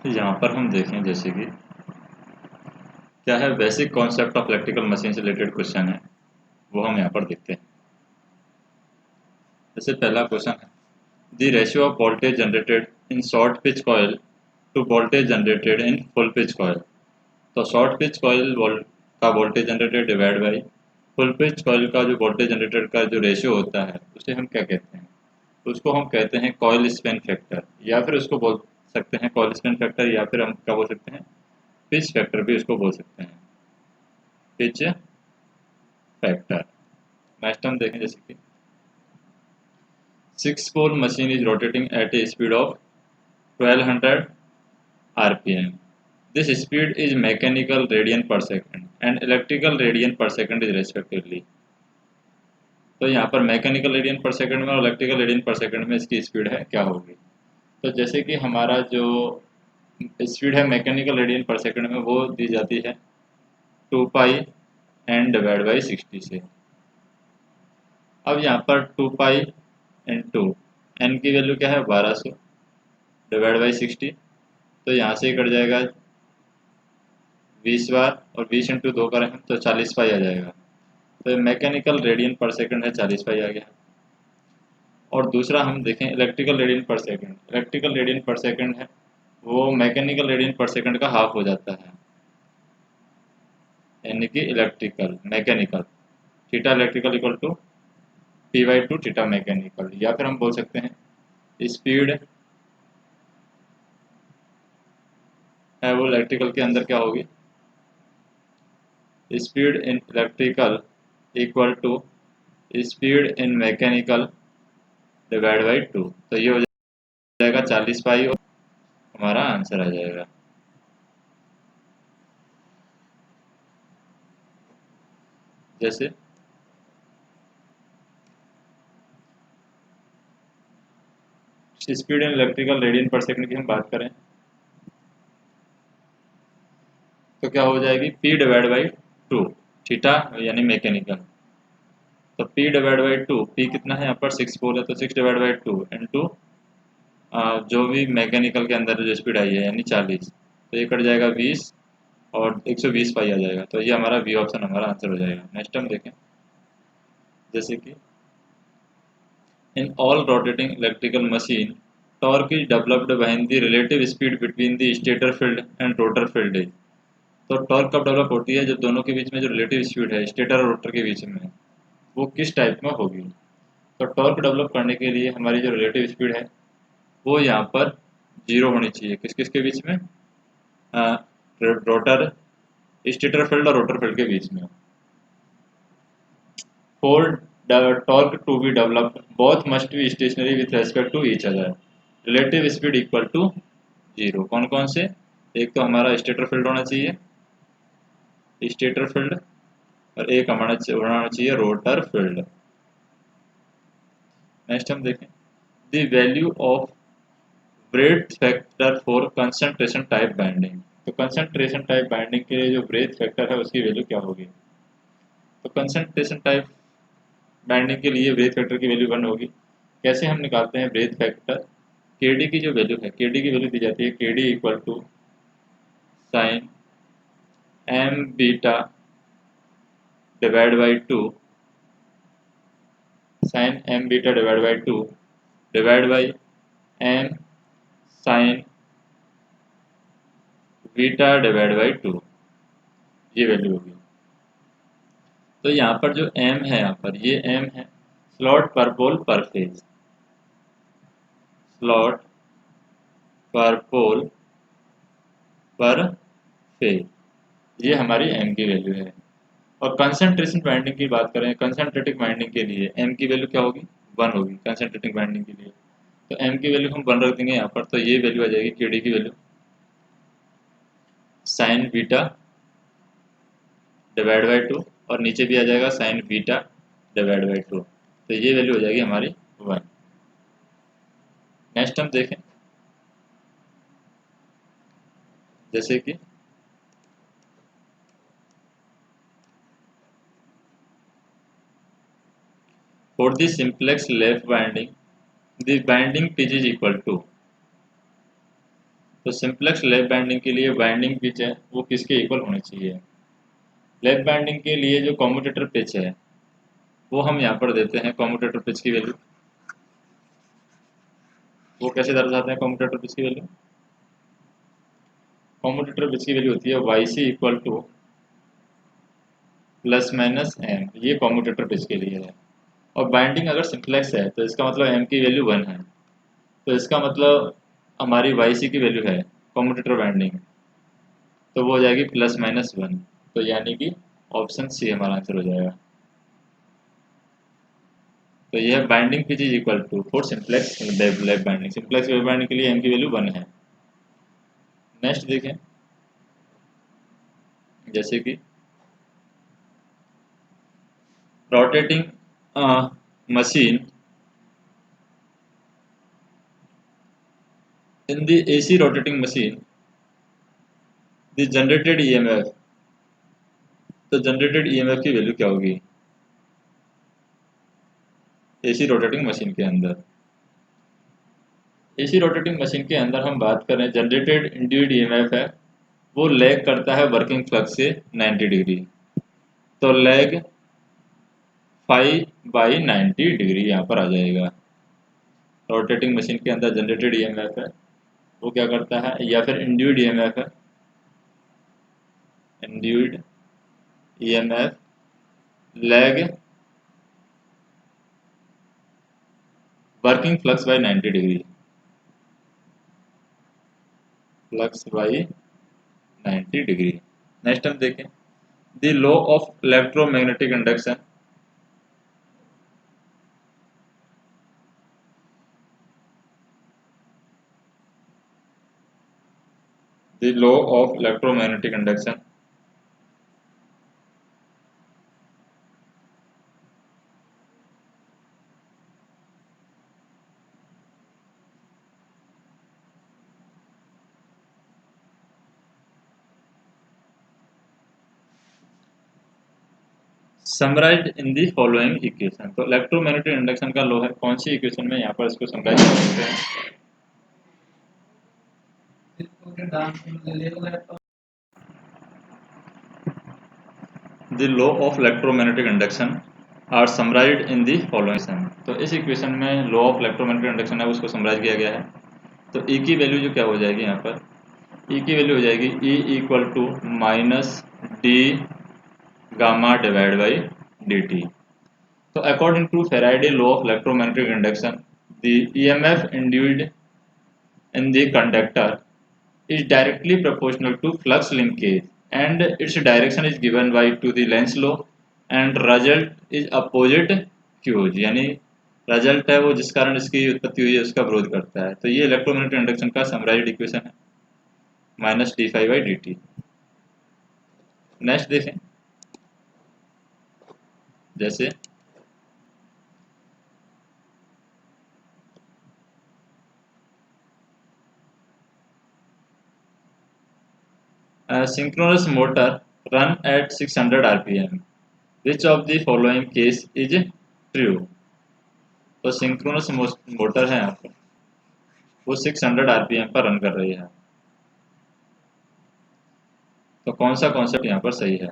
यहाँ पर हम देखें जैसे कि क्या है, basic concept of electrical machine से रिलेटेड क्वेश्चन है, वो हम यहाँ पर देखते हैं। जैसे पहला क्वेश्चन है, the ratio of voltage generated in short pitch coil to voltage generated in full pitch coil. तो शॉर्ट पिच कॉयल का voltage generated divide by full pitch coil का जो वोल्टेज जनरेटेड का जो रेशियो होता है उसे हम क्या कहते हैं? तो उसको हम कहते हैं कॉइल स्पैन फैक्टर, या फिर उसको बोल सकते हैं कॉइल स्पैन फैक्टर, या फिर हम क्या बोल सकते हैं, पिच फैक्टर भी उसको बोल सकते हैं, पिच फैक्टर। नेक्स्ट हम देखें जैसे कि 6 pole machine is rotating at a speed of 1200 rpm. This speed is mechanical radian per second and electrical radian per second is respectively. तो यहाँ पर मैकेनिकल रेडियन पर सेकंड में और इलेक्ट्रिकल रेडियन पर सेकंड में इसकी speed है क्या होगी? तो जैसे कि हमारा जो स्पीड है मैकेनिकल रेडियन पर सेकंड में वो दी जाती है 2 पाई एन डिवाइड बाई 60 से। अब यहाँ पर 2 पाई इंटू एन की वैल्यू क्या है 1200 डिवाइड बाई 60, तो यहाँ से कट जाएगा 20 बार और 20 इंटू 2 करें हम तो 40 पाई आ जाएगा। तो मैकेनिकल रेडियन पर सेकंड है 40 पाई आ गया। और दूसरा हम देखें electrical radian per second, electrical radian per second है वो मैकेनिकल रेडियन पर सेकंड का हाफ हो जाता है, यानी कि electrical mechanical theta electrical equal to P/2 theta mechanical. या फिर हम बोल सकते हैं स्पीड है वो इलेक्ट्रिकल के अंदर क्या होगी, speed in electrical equal to speed in mechanical divide by 2। तो ये हो जाएगा 40 पाई और हमारा आंसर आ जाएगा। जैसे speed in electrical radian per second की हम बात करें तो क्या हो जाएगी P/2 थीटा यानी मैकेनिकल। तो P/2, P कितना है यहाँ पर 6 पोल है तो 6/2 इंटू जो भी मैकेनिकल के अंदर जो स्पीड आई है यानी 40, तो ये कट जाएगा 20 और 120 पाई आ जाएगा। तो ये हमारा बी ऑप्शन हमारा आंसर हो जाएगा। नेक्स्ट हम देखें जैसे कि in all rotating electrical machine torque is developed when the relative speed between the stator field and rotor field is. तो टॉर्क कब डेवलप होती है, जब दोनों के बीच में जो रिलेटिव स्पीड है स्टेटर और रोटर के बीच में वो किस टाइप में होगी? तो टॉर्क डेवलप करने के लिए हमारी जो रिलेटिव स्पीड है वो यहाँ पर जीरो होनी चाहिए, किस किस के बीच में, रोटर स्टेटर फील्ड और रोटर फील्ड के बीच में। For torque to be developed both must be stationary with respect to each other, relative speed equal to zero. कौन कौन से? एक तो हमारा स्टेटर फील्ड होना चाहिए, स्टेटर फील्ड, और एक हमारा होना चाहिए रोटर फील्ड। नेक्स्ट हम देखें the value of breadth factor for concentration type winding. तो कंसंट्रेशन टाइप बाइंडिंग के लिए जो ब्रेथ फैक्टर है उसकी वैल्यू क्या होगी? तो कंसंट्रेशन टाइप बाइंडिंग के लिए ब्रेथ फैक्टर की वैल्यू 1 होगी। कैसे हम निकालते हैं ब्रेथ फैक्टर? केडी की जो वैल्यू है, केडी की वैल्यू दी जाती है KD equal to sine M beta divide by 2, sine M beta divide by 2 divide by M sine beta divide by 2, ये वैल्यू होगी। तो यहाँ पर जो m है, यहाँ पर ये m है स्लॉट पर पोल पर फेज, स्लॉट पर पोल पर फेज, ये हमारी m की वैल्यू है। और कंसंट्रेशन बाइंडिंग की बात करें, कंसंट्रेटिंग बाइंडिंग के लिए m की वैल्यू क्या होगी? 1 होगी कंसंट्रेटिंग बाइंडिंग के लिए। तो m की वैल्यू हम 1 रख देंगे यहाँ पर, तो ये वैल्यू आ जाएगी kd की value sign beta divide by 2, और नीचे भी आ जाएगा साइन बीटा डिवाइड बाई 2, तो ये वैल्यू हो जाएगी हमारी 1। नेक्स्ट हम देखें जैसे कि for the simplex left binding the binding pitch is equal to तो सिंप्लेक्स लैप बाइंडिंग के लिए बाइंडिंग पिच है वो किसके इक्वल होनी चाहिए? लैप बाइंडिंग के लिए जो कम्यूटेटर पिच है वो हम यहाँ पर देते हैं कम्यूटेटर पिच की वैल्यू। वो कैसे दर्शाते हैं कम्यूटेटर पिच की वैल्यू? कम्यूटेटर पिच की वैल्यू होती है Y C equal to plus minus M, ये कम्यूटेटर पिच के लिए है। और बाइंडिंग अगर सिंप्लेक्स है तो इसका मतलब एम की वैल्यू 1 है, तो इसका मतलब हमारी वाई सी की वैल्यू है कम्यूटेटर बाइंडिंग, तो वो हो जाएगी प्लस माइनस 1। तो यानी कि ऑप्शन सी हमारा आंसर हो जाएगा। तो यह winding pitch is equal to for simplex wave winding, simplex wave winding के लिए एम की वैल्यू 1 है। नेक्स्ट देखें, जैसे कि rotating machine in the AC rotating machine the generated EMF, तो जनरेटेड ईएमएफ की वैल्यू क्या होगी एसी रोटेटिंग मशीन के अंदर? एसी रोटेटिंग मशीन के अंदर हम बात करें जनरेटेड इंड्यूस्ड ईएमएफ है वो लैग करता है वर्किंग फ्लक्स से 90 डिग्री। तो लैग 5/90 डिग्री यहाँ पर आ जाएगा। रोटेटिंग मशीन के अंदर जनरेटेड ईएमएफ है वो क्या करता है, या फिर इंड्यूस्ड ईएमएफ है, induced EMF lag working flux by 90 degree, flux by 90 degree. Next हम देखें the law of electromagnetic induction, the law of electromagnetic induction summarised in the following equation. तो इलेक्ट्रोमैग्नेटिक इंडक्शन का लॉ है कौन सी equation में यहाँ पर इसको समराइज कर सकते हैं? The law of electromagnetic induction are summarised in the following. तो इस इक्वेशन में लॉ ऑफ इलेक्ट्रोमैग्नेटिक इंडक्शन है उसको समराइज किया गया है। तो ई की वैल्यू जो क्या हो जाएगी यहाँ पर, ई की वैल्यू हो जाएगी E equal to minus D gamma divide by D T. So according to Faraday law of electromagnetic induction, the EMF induced in the conductor is directly proportional to flux linkage and its direction is given by to the Lenz law and result is opposite fuse, यानी result है वो जिस कारण इसकी उत्पत्ति हुई है उसका विरोध करता है। तो ये इलेक्ट्रोमैग्नेटिक इंडक्शन का समराइज्ड इक्वेशन है minus D five by D T. Next देखें, जैसे synchronous motor run at 600 rpm. Which of the following case is true? तो सिंक्रोनस मोटर है यहाँ पर वो 600 आरपीएम पर रन कर रही है, तो कौन सा कॉन्सेप्ट यहाँ पर सही है?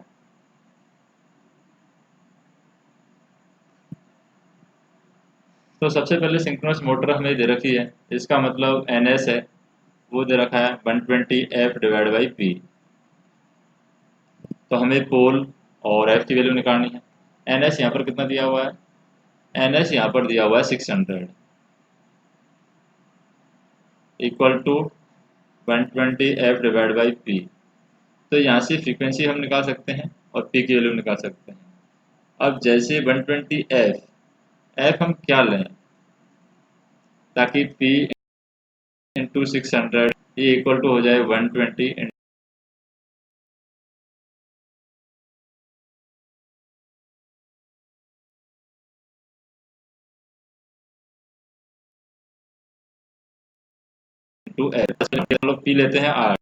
तो सबसे पहले सिंक्रोनस मोटर हमें दे रखी है, इसका मतलब एन एस है वो दे रखा है 120 एफ डिवाइड बाई पी। तो हमें पोल और एफ की वैल्यू निकालनी है। एन एस यहाँ पर कितना दिया हुआ है, एन एस यहाँ पर दिया हुआ है 600 equal to 120 F divide by P. तो यहाँ से फ्रीक्वेंसी हम निकाल सकते हैं और पी की वैल्यू निकाल सकते हैं। अब जैसे 120 एफ, एफ हम क्या लें ताकि पी इंटू 600 ये इक्वल टू हो जाए 120 इंटू एफ। चलो पी लेते हैं 8,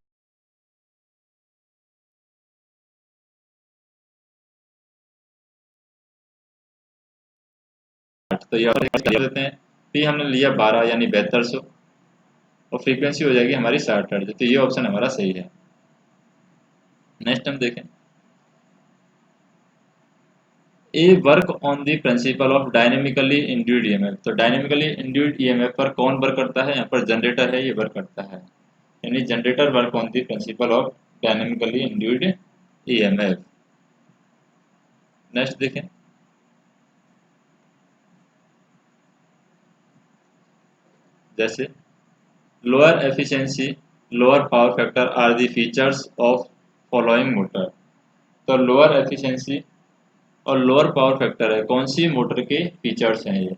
तो ये देते हैं पी हमने लिया 12 यानी 7200 और फ्रीक्वेंसी हो जाएगी हमारी 60 हर्ट्ज। तो ये ऑप्शन हमारा सही है। नेक्स्ट हम देखें, a work on the principle of dynamically induced EMF. तो डायनेमिकली इंड्यूस्ड ईएमएफ पर कौन वर्क करता है? यहाँ पर जनरेटर है, ये वर्क करता है, यानी generator work on the principle of dynamically induced EMF. Next देखें, जैसे lower efficiency, lower power factor are the features of following motor. तो लोअर एफिशिएंसी और लोअर पावर फैक्टर है, कौन सी मोटर के फीचर्स हैं ये?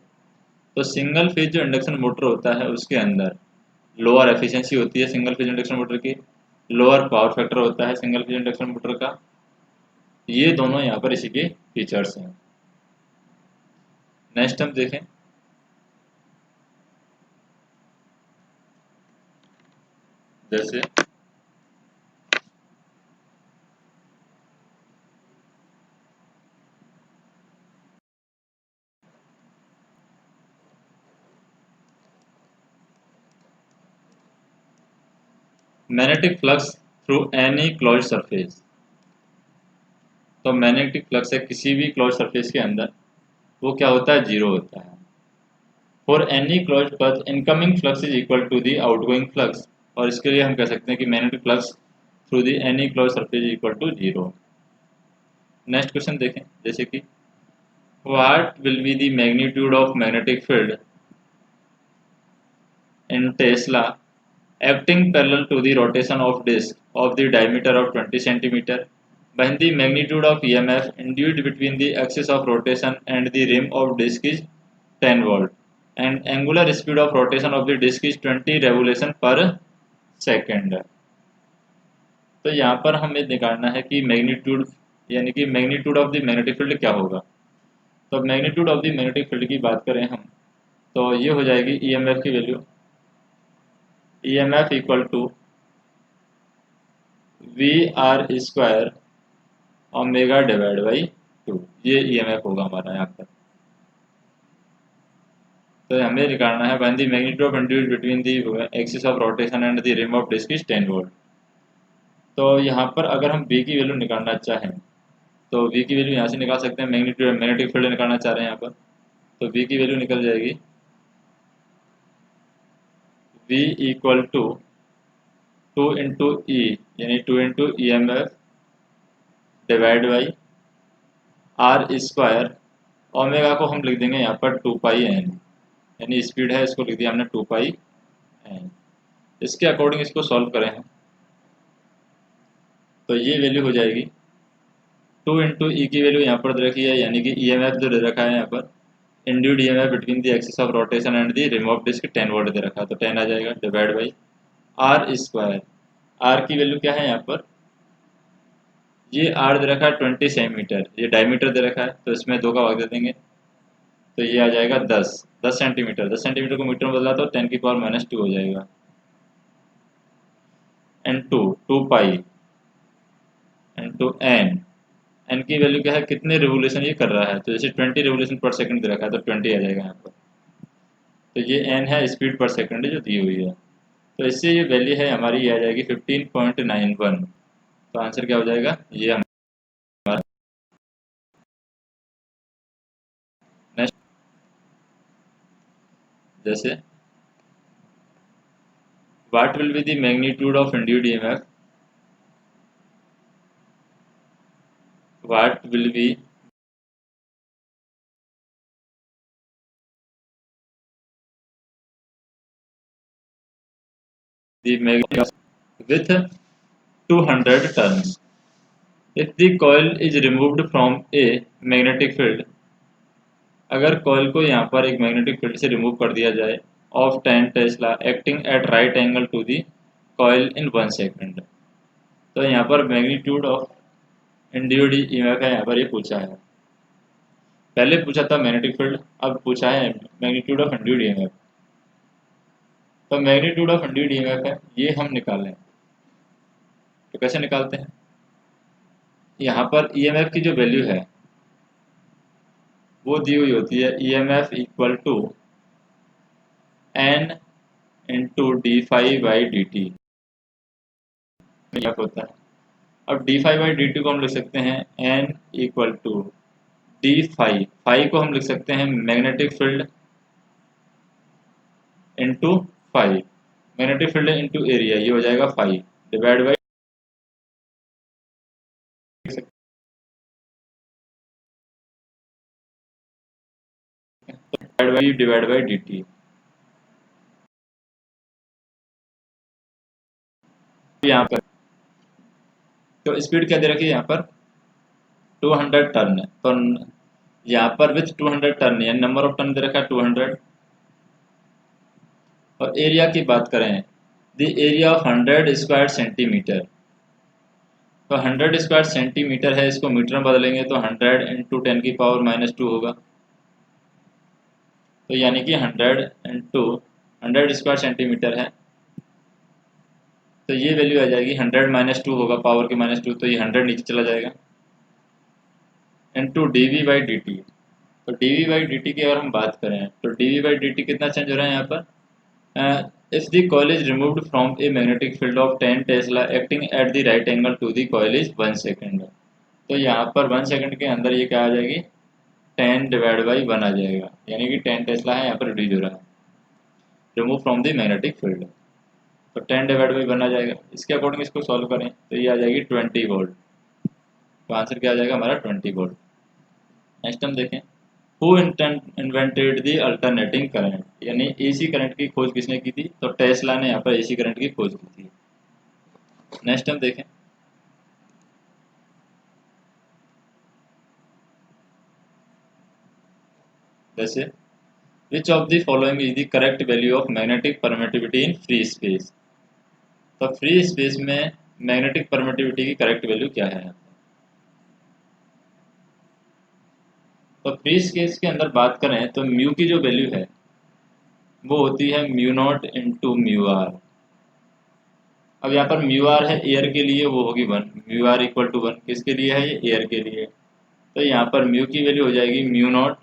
तो सिंगल फेज जो इंडक्शन मोटर होता है उसके अंदर लोअर एफिशिएंसी होती है सिंगल फेज इंडक्शन मोटर की, लोअर पावर फैक्टर होता है सिंगल फेज इंडक्शन मोटर का। ये दोनों यहाँ पर इसी के फीचर्स हैं। नेक्स्ट हम देखें, जैसे magnetic flux through any close surface. तो मैग्नेटिक फ्लक्स है किसी भी क्लोज सरफेस के अंदर, वो क्या होता है? जीरो होता है। For any close path incoming flux is equal to the outgoing flux. और इसके लिए हम कह सकते हैं कि magnetic flux through the any close surface is equal to zero. Next question देखें, जैसे कि what will be the magnitude of magnetic field in Tesla acting parallel to the rotation of disk of the diameter of 20 cm when the magnitude of EMF induced between the axis of rotation and the rim of disk is 10 volt and angular speed of rotation of the disk is 20 revolution per second। तो यहाँ पर हमें निकालना है कि magnitude, यानी कि magnitude of the magnetic field क्या होगा। तो magnitude of the magnetic field की बात करें हम, तो ये हो जाएगी EMF की value, EMF equal to V R square omega divide by 2। ये EMF होगा हमारा यहाँ पर। तो हमें निकालना है when the magnitude of induced between the axis of rotation and the rim of disc is 10 volt. तो यहाँ पर अगर हम V की वैल्यू निकालना चाहें तो V की वैल्यू यहाँ से निकाल सकते हैं। मैग्नीट्यूड मैग्नेटिक फील्ड निकालना चाह रहे हैं यहाँ पर, तो V की वैल्यू निकल जाएगी V equal to 2 into E, यानी 2 into EMF divide by R square. Omega को हम लिख देंगे यहाँ पर 2 पाई एन, यानी स्पीड है, इसको लिख दिया हमने 2 पाई एन। इसके अकॉर्डिंग इसको सॉल्व करें हम, तो ये वैल्यू हो जाएगी 2 इंटू ई की वैल्यू यहाँ पर दे रखी है, यानी कि EMF जो दे रखा है यहाँ पर induced EMF between the axis of rotation and the rim of disc 10 volt दे रखा है, तो 10 आ जाएगा divide by R square. R की वैल्यू क्या है यहाँ पर? ये आर दे रखा है 20 सेंटीमीटर, ये डायमीटर दे रखा है, तो इसमें 2 का भाग दे देंगे, तो ये आ जाएगा 10 सेंटीमीटर। 10 सेंटीमीटर को मीटर में बदला तो 10 की पावर -2 हो जाएगा। N to 2 pi N to N, N की वैल्यू क्या है, कितने रिवोल्यूशन ये कर रहा है, तो जैसे 20 रिवोल्यूशन पर सेकंड दे रखा है तो 20 आ जाएगा यहाँ पर। तो ये एन है स्पीड पर सेकंड जो दी हुई है, तो इससे ये वैल्यू है हमारी, ये आ जाएगी 15.91। तो आंसर क्या हो जाएगा, ये हमारा। नेक्स्ट, जैसे what will be the magnitude of induced EMF, what will be the magnitude with 200 turns if the coil is removed from a magnetic field। अगर कॉइल को यहाँ पर एक मैग्नेटिक फील्ड से रिमूव कर दिया जाए of 10 tesla acting at right angle to the coil in 1 second. तो यहाँ पर मैग्नीट्यूड ऑफ इंड्यूस्ड EMF है, यहाँ पर ये पूछा है। पहले पूछा था मैग्नेटिक फील्ड, अब पूछा है मैग्नीट्यूड ऑफ इंड्यूस्ड EMF। तो मैग्नीट्यूड ऑफ इंड्यूस्ड EMF है, ये हम निकालें तो कैसे निकालते हैं? यहाँ पर EMF की जो वैल्यू है वो दी हुई होती है EMF equal to N into D phi by D T होता है। अब D phi by D T को हम लिख सकते हैं N equal to D phi, phi को हम लिख सकते हैं magnetic field into phi, magnetic field into area, ये हो जाएगा phi divide by divide by D T. यहाँ पर तो स्पीड क्या दे रखी है यहाँ पर 200 टर्न है, तो यहाँ पर विथ 200 टर्न यानी नंबर ऑफ टर्न दे रखा है 200। और एरिया की बात करें the area of 100 square centimetre, तो 100 स्क्वायर सेंटीमीटर है, इसको मीटर में बदलेंगे तो 100 इंटू 10⁻⁻2 होगा, तो यानी कि 100 इंटू 100 स्क्वायर सेंटीमीटर है, तो ये वैल्यू आ जाएगी 100 - 2 होगा, पावर के -2, तो ये 100 नीचे चला जाएगा into D V by D T. तो D V by D T की अगर हम बात करें तो D V by D T कितना चेंज हो रहा है यहाँ पर, if the coil is removed from a magnetic field of 10 Tesla acting at the right angle to the coil is 1 second, तो यहाँ पर 1 सेकंड के अंदर ये क्या आ जाएगी 10 डिवाइड बाई 1 आ जाएगा, यानी कि 10 टेस्ला है यहाँ पर रिड्यूस हो रहा है, remove from the magnetic field, तो 10 डिवाइड बाई 1 आ जाएगा। इसके अकॉर्डिंग इसको सॉल्व करें तो ये आ जाएगी 20 वोल्ट, तो आंसर क्या आ जाएगा हमारा 20 वोल्ट। नेक्स्ट हम देखें who invented the alternating current, यानी एसी करंट की खोज किसने की थी, तो टेस्ला ने यहाँ पर एसी करंट की खोज की थी। नेक्स्ट हम देखें जैसे विच of the following is the correct value of magnetic permittivity in free space, तो फ्री स्पेस में मैग्नेटिक परमिटिविटी की करेक्ट वैल्यू क्या है। तो फ्री स्पेस के अंदर बात करें तो म्यू की जो वैल्यू है वो होती है mu naught into mu R. अब यहाँ पर म्यू आर है एयर के लिए, वो होगी 1, म्यू आर इक्वल टू 1 किसके लिए है, ये एयर के लिए, तो यहाँ पर म्यू की वैल्यू हो जाएगी म्यू नॉट,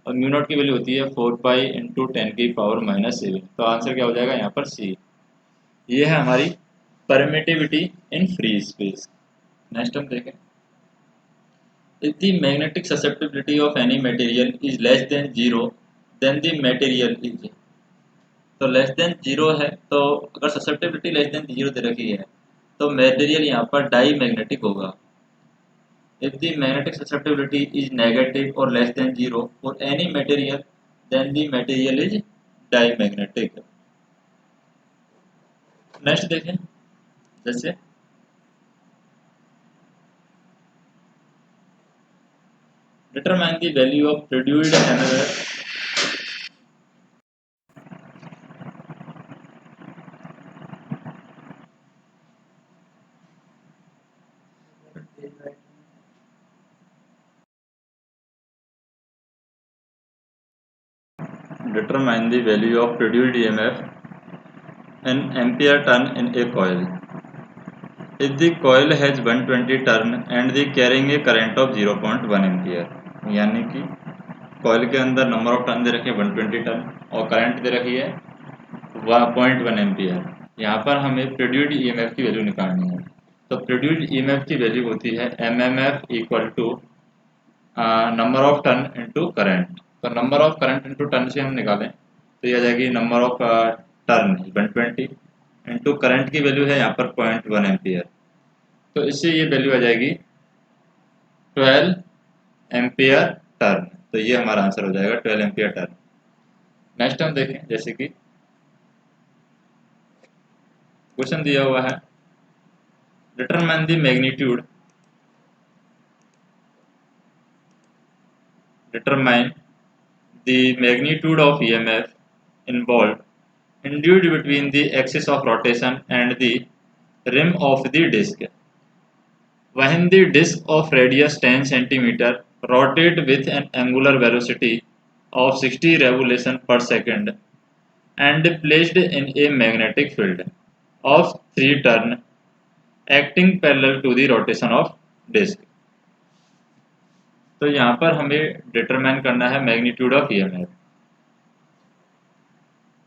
और म्यू नॉट की वैल्यू होती है 4 पाई इंटू 10⁻⁻7, तो आंसर क्या हो जाएगा यहाँ पर सी। ये है हमारी permittivity in free space. Next हम देखें if the magnetic susceptibility of any material is less than 0 then the material is, तो लेस देन 0 है, तो अगर ससेप्टिबिलिटी लेस देन 0 दे रखी है तो मटेरियल यहाँ पर डाई मैग्नेटिक होगा। If the magnetic susceptibility is negative और less than 0 for any material then the material is diamagnetic. Next देखें जैसे determine the value of produced MMF determine the value of produced EMF in ampere turn in a coil if the coil has 120 turn and the carrying a current of 0.1 ampere, यानी कि coil के अंदर number of turn दे रखे 120 turn और current दे रखी है 0.1 ampere. यहाँ पर हमें प्रोड्यूस्ड ईएमएफ की वैल्यू निकालनी है, तो प्रोड्यूस्ड ईएमएफ की वैल्यू होती है MMF equal to number of turn into current, तो number of current into turn से हम निकालें तो ये आ जाएगी number of turn 120 into current की वैल्यू है यहाँ पर 0.1 एम्पियर, तो इससे ये वैल्यू आ जाएगी 12 एम्पियर टर्न, तो ये हमारा आंसर हो जाएगा 12 एम्पियर टर्न। नेक्स्ट हम देखें जैसे कि क्वेश्चन दिया हुआ है determine the magnitude, determine the magnitude of EMF involved induced between the axis of rotation and the rim of the disc when the disc of radius 10 cm rotate with an angular velocity of 60 revolution per second and placed in a magnetic field of 3 turn acting parallel to the rotation of disc। तो यहाँ पर हमें determine करना है magnitude of EMF.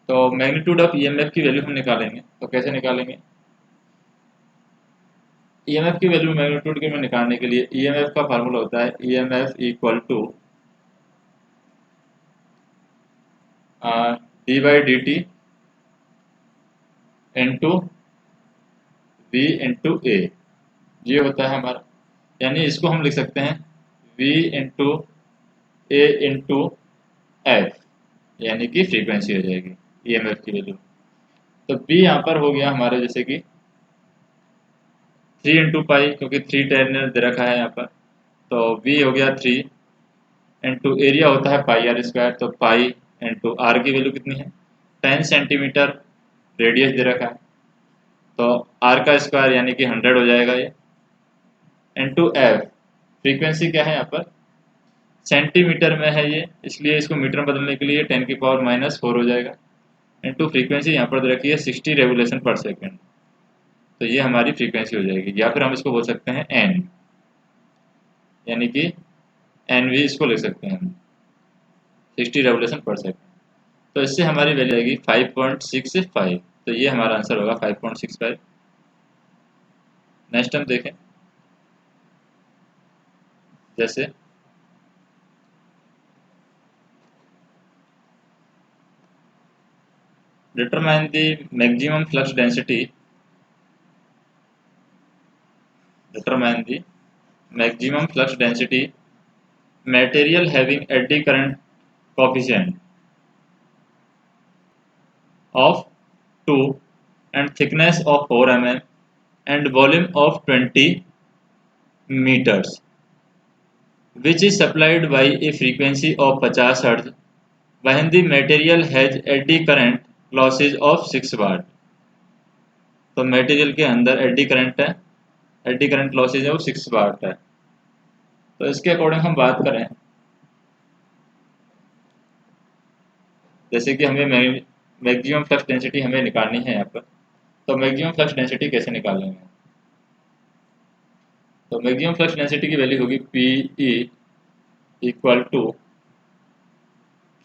तो magnitude of EMF की value हम निकालेंगे, तो कैसे निकालेंगे? ईएमएफ की वैल्यू मैग्नीट्यूड के में निकालने के लिए ईएमएफ का फार्मूला होता है EMF equal to D by D T into V into A, ये होता है हमारा। यानी इसको हम लिख सकते हैं V into A into F, यानी कि फ्रीक्वेंसी हो जाएगी ईएमएफ की वैल्यू। तो बी यहाँ पर हो गया हमारे जैसे कि 3 इंटू पाई, क्योंकि 3 टेन दे रखा है यहाँ पर, तो वी हो गया 3 इंटू एरिया होता है पाई आर स्क्वायर, तो पाई इंटू आर की वैल्यू कितनी है 10 सेंटीमीटर रेडियस दे रखा है, तो आर का स्क्वायर यानी कि 100 हो जाएगा ये, इंटू एफ फ्रीक्वेंसी क्या है यहाँ पर सेंटीमीटर में है ये, इसलिए इसको मीटर में बदलने के लिए 10 की पावर -4 हो जाएगा, इंटू फ्रीक्वेंसी यहाँ पर दे रखी है 60 रेवोल्यूशन पर सेकेंड, तो ये हमारी फ्रीक्वेंसी हो जाएगी। या फिर हम इसको बोल सकते हैं एन, यानी कि एन भी इसको लिख सकते हैं हम 60 रेवोल्यूशन पर सेकेंड। तो इससे हमारी वैल्यू आएगी 5.65, तो ये हमारा आंसर होगा 5.65। नेक्स्ट हम देखें, जैसे determine the maximum flux density, determine the maximum flux density material having eddy current coefficient of 2 and thickness of 4 mm and volume of 20 meters, which is supplied by a frequency of 50 Hz when the material has eddy current losses of 6 वाट। तो material के अंदर eddy current है, eddy current losses है वो 6 वाट है। तो इसके according हम बात करें, जैसे कि हमें मैक्सिमम फ्लक्स डेंसिटी हमें निकालनी है यहाँ पर, तो मैक्सिमम फ्लक्स डेंसिटी कैसे निकालेंगे? तो मैक्सिमम फ्लक्स डेंसिटी की वैल्यू होगी P E equal to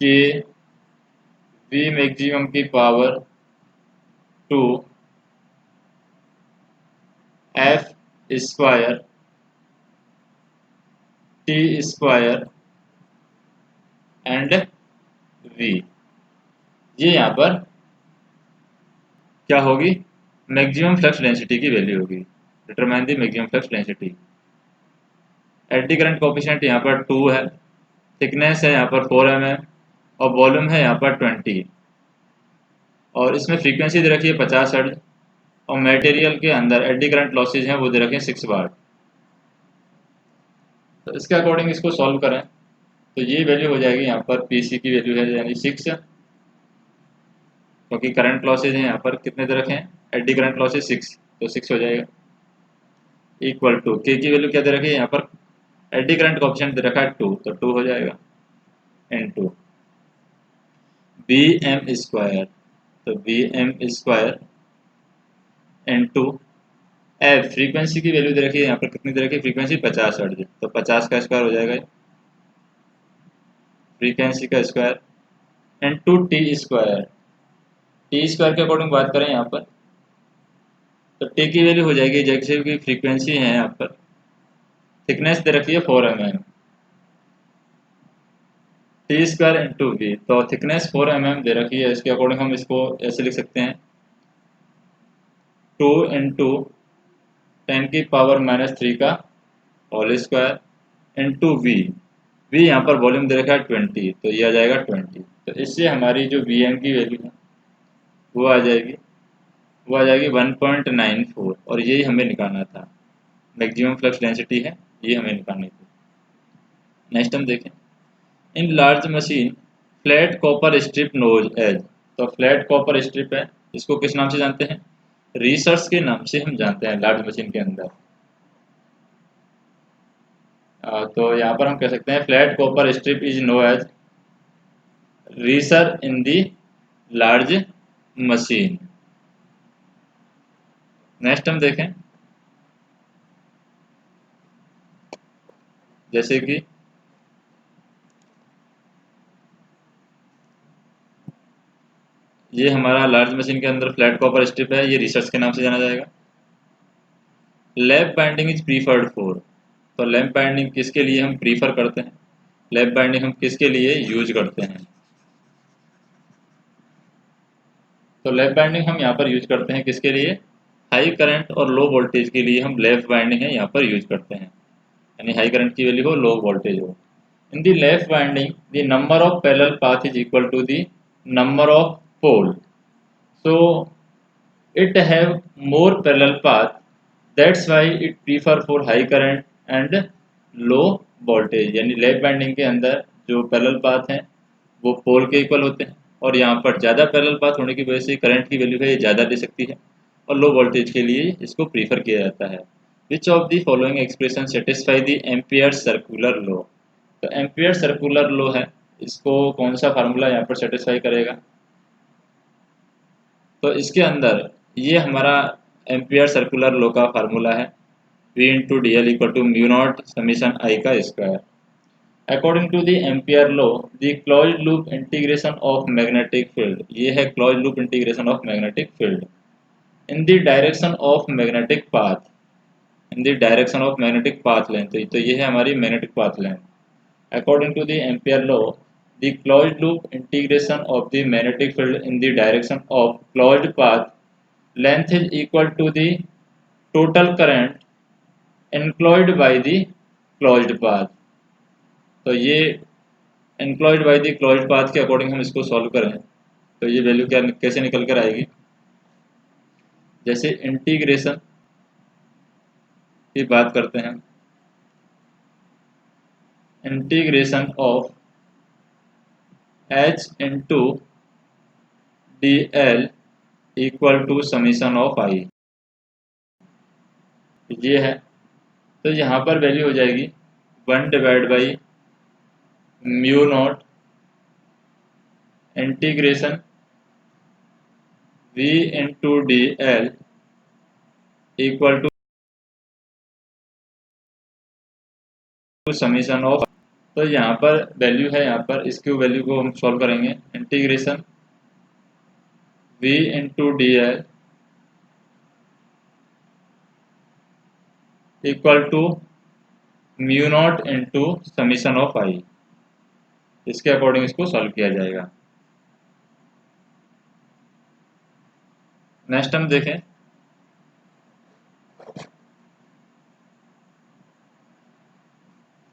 K V maximum की power 2 F square T square and V. ये यहाँ पर क्या होगी मैक्सिमम फ्लक्स डेंसिटी की वैल्यू होगी। Determine the maximum flux density. Eddy current coefficient यहाँ पर 2 है, थिकनेस है यहाँ पर 4 mm और वॉल्यूम है यहाँ पर 20, और इसमें फ्रीक्वेंसी दे रखी है 50 हर्ट्ज, और मटेरियल के अंदर एडी करंट लॉसेज हैं वो दे रखे हैं 6 वाट। तो इसके अकॉर्डिंग इसको सॉल्व करें तो ये वैल्यू हो जाएगी यहाँ पर पीसी की वैल्यू है यानी 6, क्योंकि करंट लॉसेज हैं यहाँ पर कितने दे रखे हैं एडी करंट लॉसेज 6, तो 6 हो जाएगा इक्वल टू के की वैल्यू क्या दे रखी है यहाँ पर एडी करंट कोएफिशिएंट दे रखा है 2, तो 2 हो जाएगा इनटू बी एम स्क्वायर, तो B M square into F frequency की वैल्यू दे रखी है यहाँ पर कितनी दे रखी है फ्रीक्वेंसी 50 हर्ट्ज, तो 50 का स्क्वायर हो जाएगा फ्रीक्वेंसी का square into T square. T square के अकॉर्डिंग बात करें यहाँ पर तो टी की वैल्यू हो जाएगी जैसे कि फ्रीक्वेंसी है यहाँ पर थिकनेस दे रखी है 4 mm, T square into V, तो थिकनेस 4 mm दे रखी है, इसके अकॉर्डिंग हम इसको ऐसे लिख सकते हैं 2 इंटू 10 की पावर -3 का whole square into V. V यहाँ पर वॉल्यूम दे रखा है 20, तो ये आ जाएगा 20। तो इससे हमारी जो वी एम की वैल्यू है वो आ जाएगी 1.94, और यही हमें निकालना था, मैक्सिमम फ्लक्स डेंसिटी है ये हमें निकालनी थी। नेक्स्ट हम देखें, in large machine flat copper strip knows as, तो फ्लैट कॉपर स्ट्रिप है, इसको किस नाम से जानते हैं रिसर्च के नाम से हम जानते हैं लार्ज मशीन के अंदर। तो यहाँ पर हम कह सकते हैं flat copper strip is known as riser in the large machine. Next हम देखें, जैसे कि ये हमारा लार्ज मशीन के अंदर फ्लैट कॉपर स्ट्रिप है, ये रिसर्च के नाम से जाना जाएगा। Lap binding is preferred for, तो लैप बाइंडिंग किसके लिए हम प्रीफर करते हैं, लैप बाइंडिंग हम किसके लिए यूज करते हैं। तो लैप बाइंडिंग हम यहाँ पर यूज करते हैं किसके लिए, हाई करंट और लो वोल्टेज के लिए हम लैप बाइंडिंग है यहाँ पर यूज करते हैं, यानी हाई करंट की वैल्यू हो, लो वोल्टेज हो। In the lap winding the number of parallel path is equal to the number of pole, so it have more parallel path, that's why it prefer for high current and low voltage। यानी lap binding के अंदर जो parallel path हैं वो पोल के equal होते हैं, और यहाँ पर ज़्यादा पैरेलल पाथ होने की वजह से करंट की वैल्यू है ये ज़्यादा दे सकती है, और लो वोल्टेज के लिए इसको प्रीफर किया जाता है। विच of the following expression satisfy the ampere circular law, तो एम्पियर सर्कुलर लॉ है, इसको कौन सा फार्मूला यहाँ पर सेटिस्फाई करेगा, तो इसके अंदर ये हमारा एम्पियर सर्कुलर लॉ का फार्मूला है, V into D L equal to mu naught summation I का square. According to the ampere law the closed loop integration of magnetic field, ये है closed loop integration of magnetic field in the direction of magnetic path, in the direction of magnetic path length, तो ये है हमारी magnetic path length. According to the Ampere law, the closed loop integration of the magnetic field in the direction of closed path length is equal to the total current enclosed by the closed path। तो ये enclosed by the closed path के according हम इसको solve करें तो ये value क्या कैसे निकल कर आएगी, जैसे इंटीग्रेशन की बात करते हैं, integration of h into D L equal to summation of I, ये है। तो यहाँ पर वैल्यू हो जाएगी 1 divide by mu naught integration v into D L equal to summation of, तो यहाँ पर वैल्यू है, यहाँ पर इसकी वैल्यू को हम सॉल्व करेंगे, integration v into D L equal to mu naught into summation of I, इसके अकॉर्डिंग इसको सॉल्व किया जाएगा। नेक्स्ट हम देखें,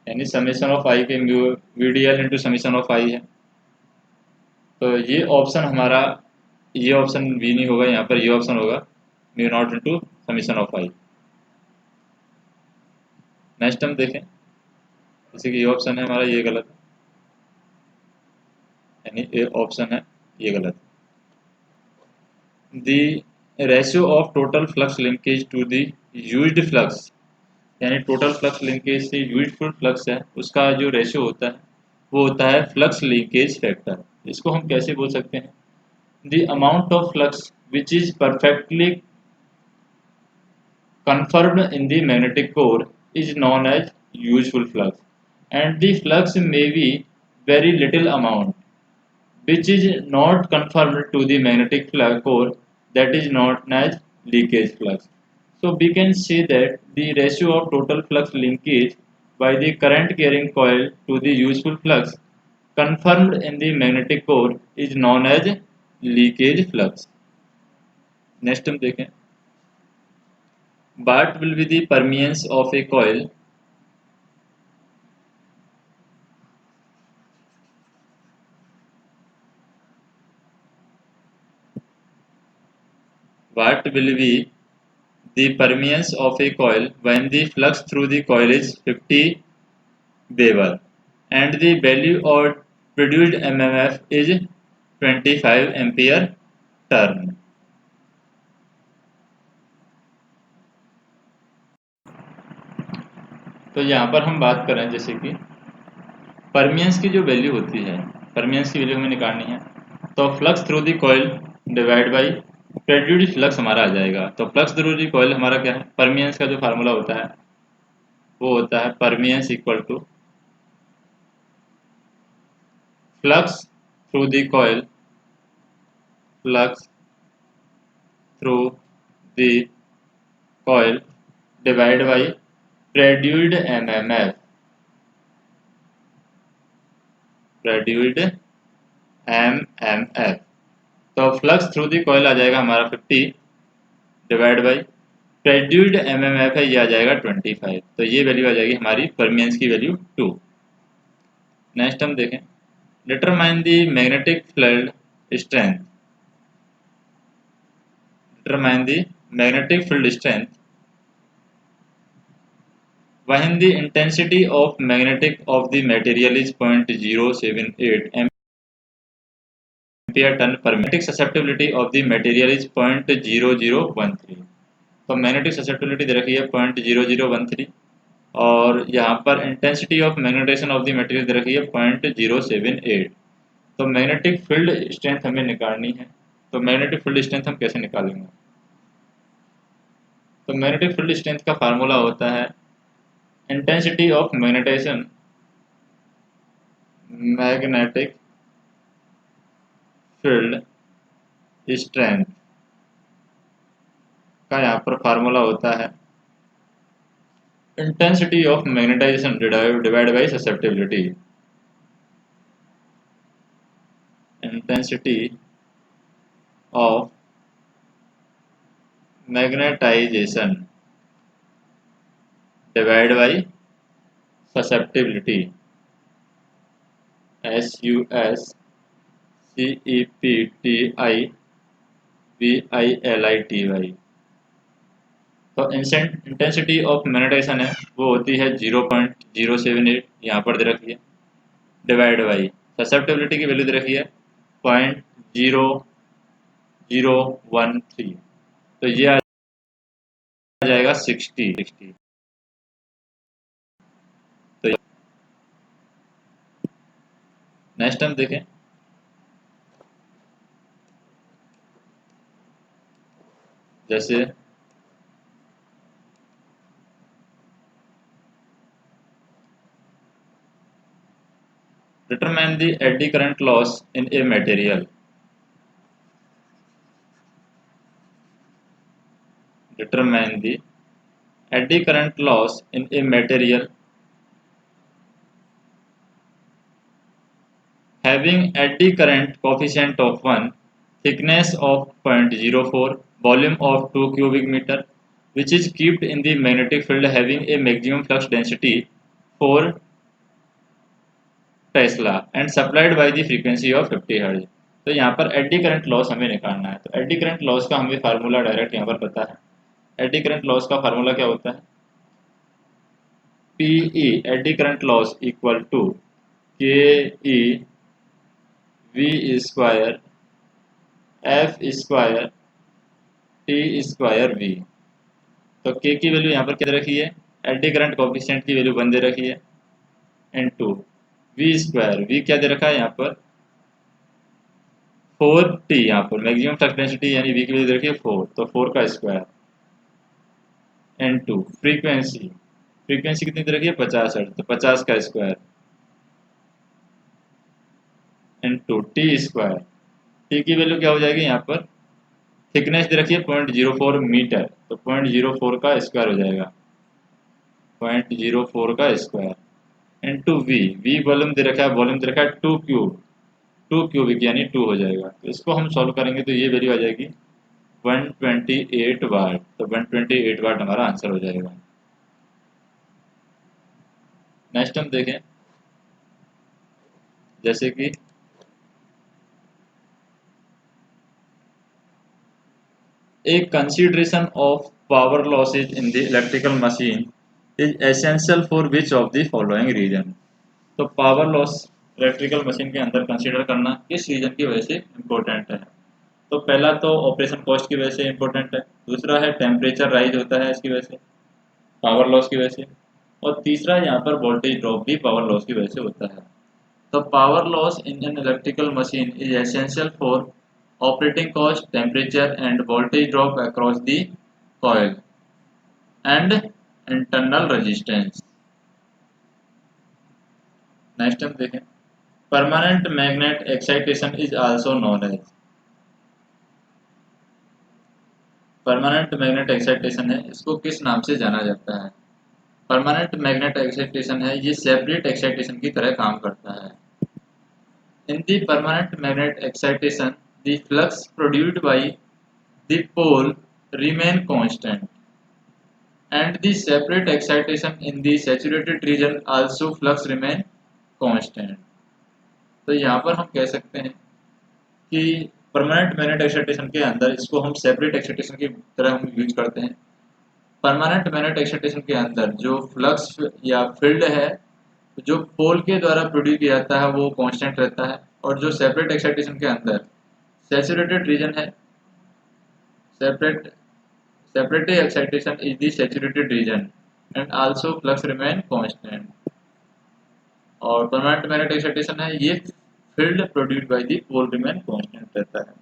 यानी समीशन ऑफ आई के mu V D L into summation of I है, तो ये ऑप्शन हमारा, ये ऑप्शन वी नहीं होगा, यहाँ पर ये ऑप्शन होगा mu naught into summation of I. Next हम देखें, जैसे कि ये ऑप्शन है हमारा, ये गलत, यानी ये ऑप्शन है ये गलत। The ratio of total flux linkage to the used flux, यानी टोटल फ्लक्स लिंकेज से यूजफुल फ्लक्स है उसका जो रेशियो होता है वो होता है फ्लक्स लिंकेज फैक्टर। इसको हम कैसे बोल सकते हैं, the amount of flux which is perfectly confirmed in the magnetic core is known as useful flux, and the flux may be very little amount which is not confirmed to the magnetic core, that is known as leakage flux। So we can say that the ratio of total flux linkage by the current carrying coil to the useful flux confirmed in the magnetic core is known as leakage flux। Next हम देखें, what will be the permeance of a coil what will be the permeance of a coil when the flux through the coil is 50 Weber and the value of produced mmf is 25 ampere turn। तो यहाँ पर हम बात करें जैसे कि परमियंस की जो वैल्यू होती है, परमियंस की वैल्यू हमें निकालनी है, तो flux through the coil divide by produced flux हमारा आ जाएगा। तो फ्लक्स थ्रू दी कॉइल हमारा क्या है, परमियंस का जो फार्मूला होता है वो होता है permeance equal to flux through the coil flux through the coil divided by produced mmf, produced mmf। तो फ्लक्स थ्रू दी कॉइल आ जाएगा हमारा 50 डिवाइड बाई प्रेड्यूड mmf है, ये आ जाएगा 25। तो ये वैल्यू आ जाएगी हमारी परमियंस की वैल्यू 2। नेक्स्ट हम देखें, determine the magnetic field strength, determine the magnetic field strength when the intensity of magnetic of the material is 0.078 ampere turn per magnetic susceptibility of the material is 0.0013। तो magnetic susceptibility दे रखी है 0.0013 और यहाँ पर intensity of magnetisation of the material दे रखी है 0.078। तो मैग्नेटिक फील्ड स्ट्रेंथ हमें निकालनी है। तो मैग्नेटिक फील्ड स्ट्रेंथ हम कैसे निकालेंगे? तो मैग्नेटिक फील्ड स्ट्रेंथ का फार्मूला होता है intensity of magnetisation, magnetic field strength का यहाँ पर फार्मूला होता है intensity of magnetisation divide by susceptibility, intensity of magnetisation divide by susceptibility, SUSCEPTIVILITY। तो इंटेंसिटी ऑफ मैग्नेटाइजेशन है वो होती है 0.078, यहाँ पर दे रखी है, डिवाइड बाई ससेप्टिबिलिटी की वैल्यू दे रखी है 0.0013। तो ये आ जाएगा 60। तो नेक्स्ट हम देखें, जैसे determine the eddy current loss in a material, determine the eddy current loss in a material having eddy current coefficient of 1, thickness of 0.04, volume of 2 cubic meter, which is kept in the magnetic field having a maximum flux density 4 Tesla and supplied by the frequency of 50 hertz. तो यहाँ पर AD current loss हमें निकालना है। तो AD current loss का हमें formula direct यहाँ पर पता है। एडी करंट लॉस का फार्मूला क्या होता है? PE eddy current loss equal to K E V square F square T square V. तो के की वैल्यू यहाँ पर क्या दे रखी है? एडी करंट कोफिशिएंट की वैल्यू 1 दे रखी है, इनटू वी स्क्वायर, वी क्या दे रखा है यहाँ पर 4t, यहाँ पर मैक्सिमम फ्लक्स डेंसिटी यानी वी की वैल्यू दे रखी है 4, तो 4 का स्क्वायर, इनटू फ्रीक्वेंसी, फ्रीक्वेंसी कितनी दे रखी है 50 हर्ट्ज, तो 50 का square, into T square, T की वैल्यू क्या हो जाएगी यहाँ पर थिकनेस दे रखी है 0.04 मीटर, तो 0.04 का स्क्वायर हो जाएगा, 0.04 का square, into V, V volume दे रखा है, वॉल्यूम दे रखा है 2 क्यूब, 2 क्यूबिक यानी 2 हो जाएगा। तो इसको हम सॉल्व करेंगे तो ये वैल्यू आ जाएगी 128 वाट। तो 128 वाट हमारा आंसर हो जाएगा। नेक्स्ट हम देखें, जैसे कि a consideration of power losses in the electrical machine is essential for which of the following reason। तो पावर लॉस इलेक्ट्रिकल मशीन के अंदर कंसीडर करना किस रीजन की वजह से इम्पोर्टेंट है? तो पहला तो ऑपरेशन कॉस्ट की वजह से इम्पोर्टेंट है, दूसरा है टेम्परेचर राइज होता है इसकी वजह से, पावर लॉस की वजह से, और तीसरा यहाँ पर वोल्टेज ड्रॉप भी पावर लॉस की वजह से होता है। तो power loss in an electrical machine is essential for operating cost, temperature and voltage drop across the coil and internal resistance। Next हम देखें, permanent magnet excitation is also known as, permanent magnet excitation है, इसको किस नाम से जाना जाता है? परमानेंट मैग्नेट एक्साइटेशन है, ये सेपरेट एक्साइटेशन की तरह काम करता है। In the permanent magnet excitation, the flux produced by the pole remain constant, and the separate excitation in the saturated region also flux remain constant. तो यहाँ पर हम कह सकते हैं कि परमानेंट मैग्नेट एक्साइटेशन के अंदर इसको हम सेपरेट एक्साइटेशन की तरह हम यूज करते हैं। परमानेंट मैग्नेट एक्साइटेशन के अंदर जो फ्लक्स या फील्ड है जो पोल के द्वारा प्रोड्यूस किया जाता है वो कांस्टेंट रहता है, और जो सेपरेट एक्साइटेशन के अंदर सैचुरेटेड रीजन है, separate separately excitation is the saturated region and also flux remain constant. और परमानेंट मैग्नेट एक्साइटेशन है, ये field produced by the pole remain constant रहता है।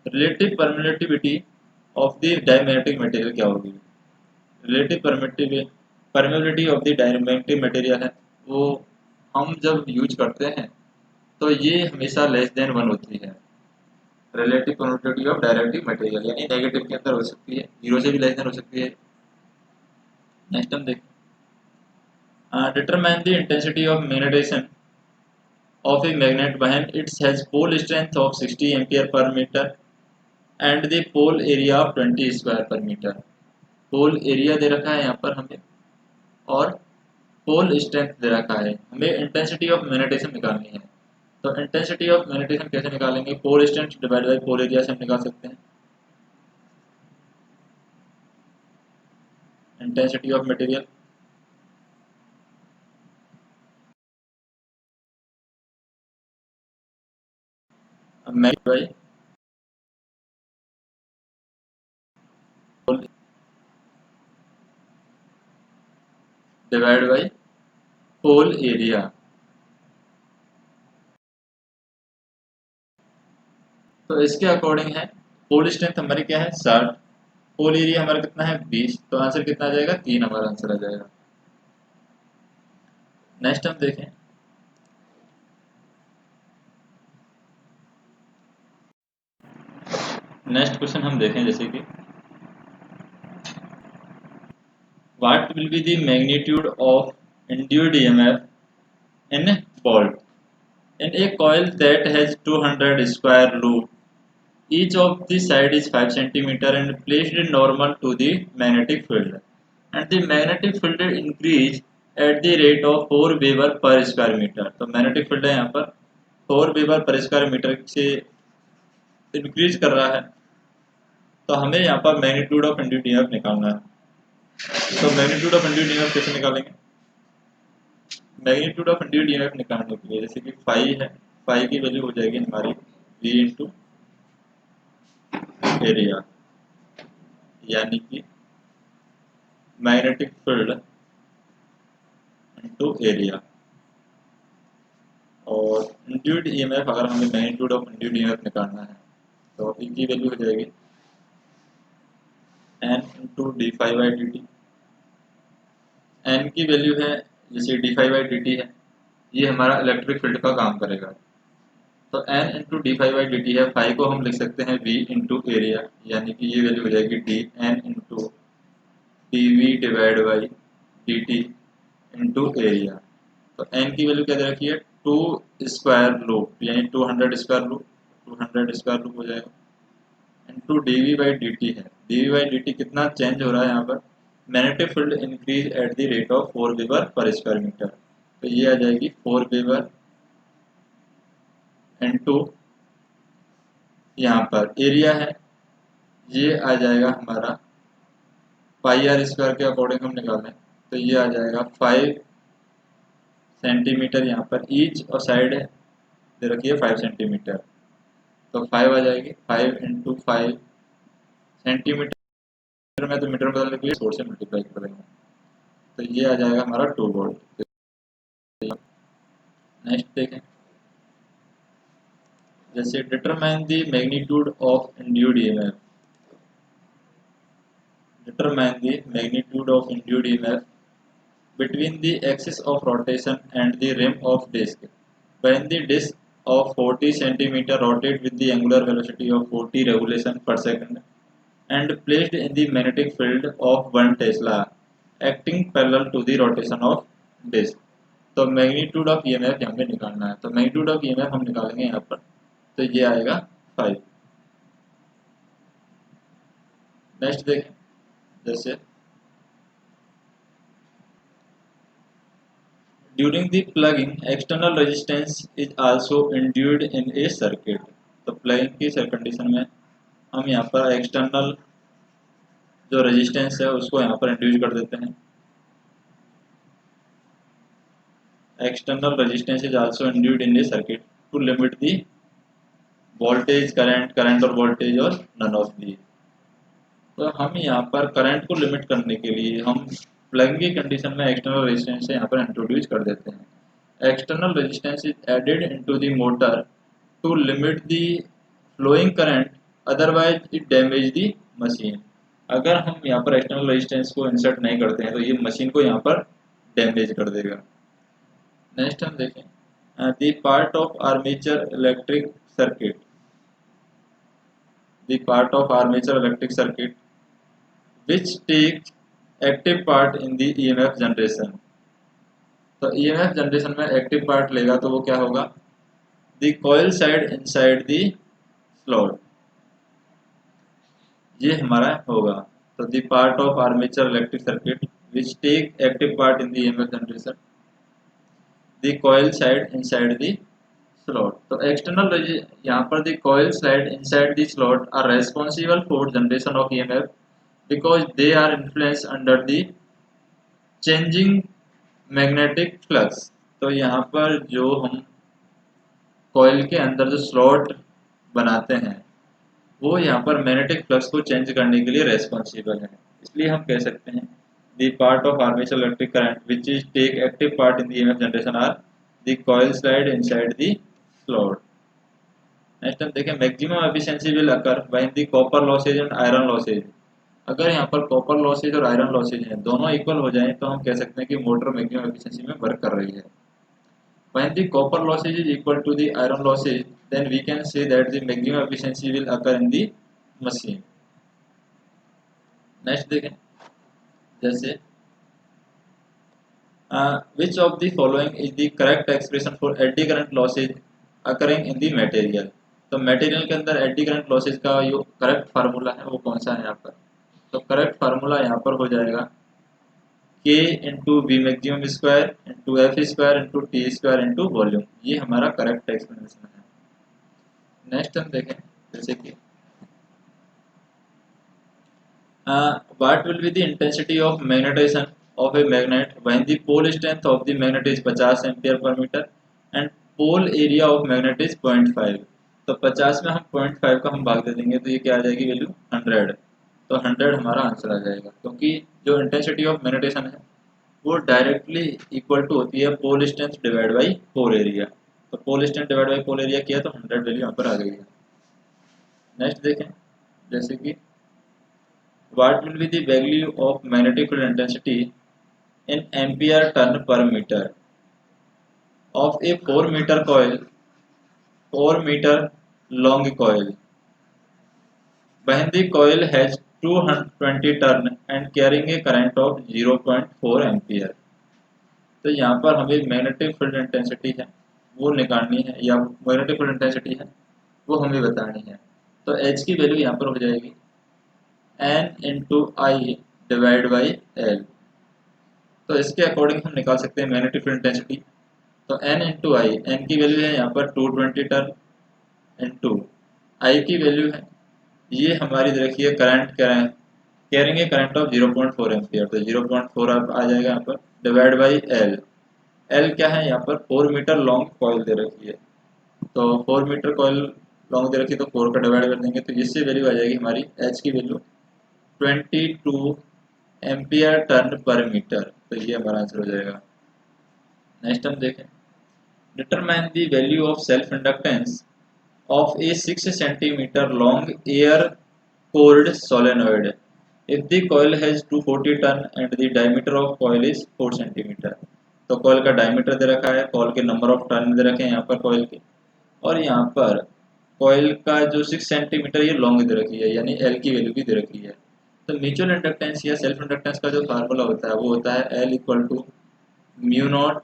Relative permittivity of the diamagnetic material क्या होगी? Relative permittivity of the diamagnetic material है वो हम जब यूज करते हैं तो ये हमेशा लेस देन 1 होती है। Relative permittivity of directive material यानी नेगेटिव के अंदर हो सकती है, 0 से भी लेस देन हो सकती है। नेक्स्ट हम देखें, determine the intensity of magnetisation of a magnet when it has pole strength of 60 ampere per meter and the pole area of 20 square per meter। Pole area दे रखा है यहाँ पर हमें और पोल स्ट्रेंथ दे रखा है, हमें इंटेंसिटी ऑफ मैग्नेटाइजेशन निकालनी है। तो इंटेंसिटी ऑफ मैग्नेटाइजेशन कैसे निकालेंगे? Pole strength divide by pole area से हम निकाल सकते हैं। Intensity of material by divide by pole area. तो इसके अकॉर्डिंग है पोल स्ट्रेंथ हमारी क्या है 60, पोल एरिया हमारा कितना है 20, तो आंसर कितना आ जाएगा 3 हमारा आंसर आ जाएगा। नेक्स्ट हम देखें, नेक्स्ट क्वेश्चन हम देखें जैसे कि what will be the magnitude of induced EMF in volt in a coil that has 200 square loop, each of the side is 5 centimeter and placed normal to the magnetic field, and the magnetic field increase at the rate of 4 Weber per square meter। तो magnetic field है यहाँ पर 4 Weber per square meter से increase कर रहा है, तो हमें यहाँ पर मैग्नीट्यूड ऑफ इंड्यूस्ड ईएमएफ निकालना है। तो मैग्नीट्यूड ऑफ इंड्यूस्ड ईएमएफ कैसे निकालेंगे? मैग्नीट्यूड ऑफ इंड्यूस्ड ईएमएफ निकालने के लिए जैसे कि फाई है, फाई की वैल्यू हो जाएगी हमारी V इंटू एरिया, यानी कि मैग्नेटिक फील्ड इंटू एरिया। और इंड्यूस्ड ईएमएफ अगर हमें मैग्नीट्यूड ऑफ इंड्यूस्ड ईएमएफ निकालना है तो इनकी वैल्यू हो जाएगी N into D phi by D T. N की वैल्यू है जैसे D phi by D T है, ये हमारा इलेक्ट्रिक फील्ड का काम करेगा। तो n into D phi by D T है, फाई को हम लिख सकते हैं v इंटू एरिया, यानी कि ये वैल्यू हो जाएगी D N into D V divide by D T into area. तो n की वैल्यू क्या दे रखी है 2 स्क्वायर लूप यानी 200 स्क्वायर लूप, 200 स्क्वायर लूप हो जाएगा into D V by D T है। D V by D T कितना चेंज हो रहा है यहाँ पर? Magnetic field increase at the rate of 4 weber per square metre, तो ये आ जाएगी 4 वेबर इंटू यहाँ पर एरिया है, ये आ जाएगा हमारा पाई आर स्क्वायर के अकॉर्डिंग हम निकालें तो ये आ जाएगा 5 सेंटीमीटर यहाँ पर ईच, और साइड दे रखी है 5 सेंटीमीटर, तो 5 आ जाएगी 5 इंटू 5 सेंटीमीटर में, तो मीटर में बदलने के लिए 4 से मल्टीप्लाई कर देंगे, तो ये आ जाएगा हमारा 2 वोल्ट। नेक्स्ट देखें, जैसे determine the magnitude of induced EMF, determine the magnitude of induced EMF between the axis of rotation and the rim of disk when the disk of 40 cm rotate with the angular velocity of 40 revolution per second and placed in the magnetic field of 1 Tesla acting parallel to the rotation of disk. तो magnitude of EMF हमें निकालना है, तो magnitude of EMF हम निकालेंगे यहाँ पर, तो ये आएगा 5। नेक्स्ट देखें, जैसे during the plugging external resistance is also induced in a circuit. तो प्लगिंग की कंडीशन में हम यहाँ पर एक्सटर्नल जो रेजिस्टेंस है उसको यहाँ पर इंड्यूस कर देते हैं। External resistance is also induced in a circuit to limit the voltage, current और वोल्टेज और नन ऑफ दी। तो हम यहाँ पर करंट को लिमिट करने के लिए हम प्लगिंग की कंडीशन में एक्सटर्नल रेजिस्टेंस यहाँ पर इंट्रोड्यूस कर देते हैं। External resistance is added into the motor to limit the flowing current, otherwise it damage the machine. अगर हम यहाँ पर एक्सटर्नल रेजिस्टेंस को इंसर्ट नहीं करते हैं तो ये मशीन को यहाँ पर डैमेज कर देगा। नेक्स्ट हम देखें the part of armature electric circuit, the part of armature electric circuit which takes active part in the EMF generation। तो EMF जनरेशन में एक्टिव पार्ट लेगा तो वो क्या होगा, the coil side inside the slot, ये हमारा होगा। तो the part of armature electric circuit which take active part in the EMF generation, the coil side inside the slot। तो एक्सटर्नल यहाँ पर the coil side inside the slot are responsible for generation of EMF because they are influenced under the changing magnetic flux। तो यहाँ पर जो हम coil के अंदर जो स्लॉट बनाते हैं वो यहाँ पर मैग्नेटिक फ्लक्स को चेंज करने के लिए रेस्पॉन्सिबल है। इसलिए हम कह सकते हैं the part of armature electric current which is take active part in the EMF generation are the coil slide inside the slot. Next हम देखें maximum efficiency will occur when the copper losses and iron losses. अगर यहाँ पर copper losses और iron losses हैं दोनों equal हो जाएं तो हम कह सकते हैं कि मोटर मैक्सिमम एफिशिएंसी में वर्क कर रही है। When the copper losses is equal to the iron losses, then we can say that the maximum efficiency will occur in the machine। Next देखें, जैसे which of the following is the correct expression for eddy current losses occurring in the material। तो material के अंदर AD current losses का जो correct formula है वो कौन सा है यहाँ पर, तो करेक्ट फार्मूला यहाँ पर हो जाएगा K into we maximum square into F square into T square into volume. ये हमारा करेक्ट एक्सप्लेनेशन है। नेक्स्ट हम देखें, जैसे कि what will be the intensity of magnetisation of a magnet when the pole strength of the magnet is 50 ampere per metre and pole area of magnet is 0.5। तो 50 में हम 0.5 का हम भाग दे देंगे तो ये क्या आ जाएगी वैल्यू 100। तो 100 हमारा आंसर आ जाएगा, क्योंकि जो इंटेंसिटी ऑफ मैग्नेटाइजेशन है वो डायरेक्टली इक्वल टू होती है pole strength divide by pole area. तो pole strength divide by pole area किया तो 100 वैल्यू यहाँ पर आ गई है। नेक्स्ट देखें, जैसे कि what will be the value of magnetic field intensity in ampere turn per metre of a 4 metre coil, 4 metre long coil when the coil has 220 turn and carrying a current of 0.4 ampere. तो यहाँ पर हमें magnetic field intensity है वो निकालनी है, या magnetic field intensity है वो हमें बतानी है। तो H की वैल्यू यहाँ पर हो जाएगी N into I divide by L. तो इसके अकॉर्डिंग हम निकाल सकते हैं मैग्नेटिक फील्ड इंटेंसिटी। तो N इंटू आई, N की वैल्यू है यहाँ पर 220 टर्न इंटू आई की वैल्यू है, ये हमारी देखिए current carrying a current of 0.4 ampere. तो 0.4 आ जाएगा यहाँ पर डिवाइड बाई एल। एल क्या है यहाँ पर 4 मीटर लॉन्ग कॉइल दे रखी है, तो 4 मीटर कॉइल लॉन्ग दे रखी है तो 4 का डिवाइड कर देंगे तो इससे वैल्यू आ जाएगी हमारी एच की value 22 ampere turn per metre. तो ये हमारा आंसर हो जाएगा। नेक्स्ट हम देखें, determine the value of self inductance of a 6 cm long air cooled solenoid if the coil has 240 turn and the diameter of coil is 4 cm। तो coil का diameter दे रखा है, कॉइल के नंबर ऑफ टर्न दे रखे हैं यहाँ पर coil के, और यहाँ पर कॉइल का जो 6 सेंटीमीटर ये लॉन्ग दे रखी है, यानी एल की वैल्यू भी दे रखी है। तो म्यूचुअल इंडक्टेंस या सेल्फ इंडक्टेंस का जो फार्मूला होता है वो होता है L equal to mu naught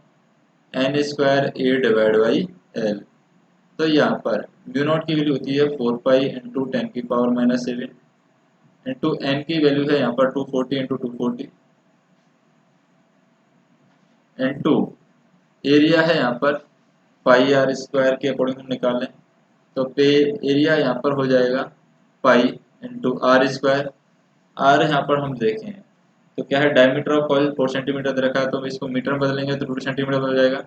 N square A divide by L. तो यहाँ पर म्यू नॉट की वैल्यू होती है 4 पाई इंटू 10⁻⁻⁷ इंटू एन की वैल्यू है यहाँ पर 240 इंटू 240 इंटू एरिया है यहाँ पर पाई आर स्क्वायर के अकॉर्डिंग हम निकालें तो पे एरिया यहाँ पर हो जाएगा pi into R square. R यहाँ पर हम देखें तो क्या है, डायमीटर ऑफ कॉइल 4 सेंटीमीटर दे रखा है, तो हम इसको मीटर में बदलेंगे तो 2 सेंटीमीटर बदल जाएगा।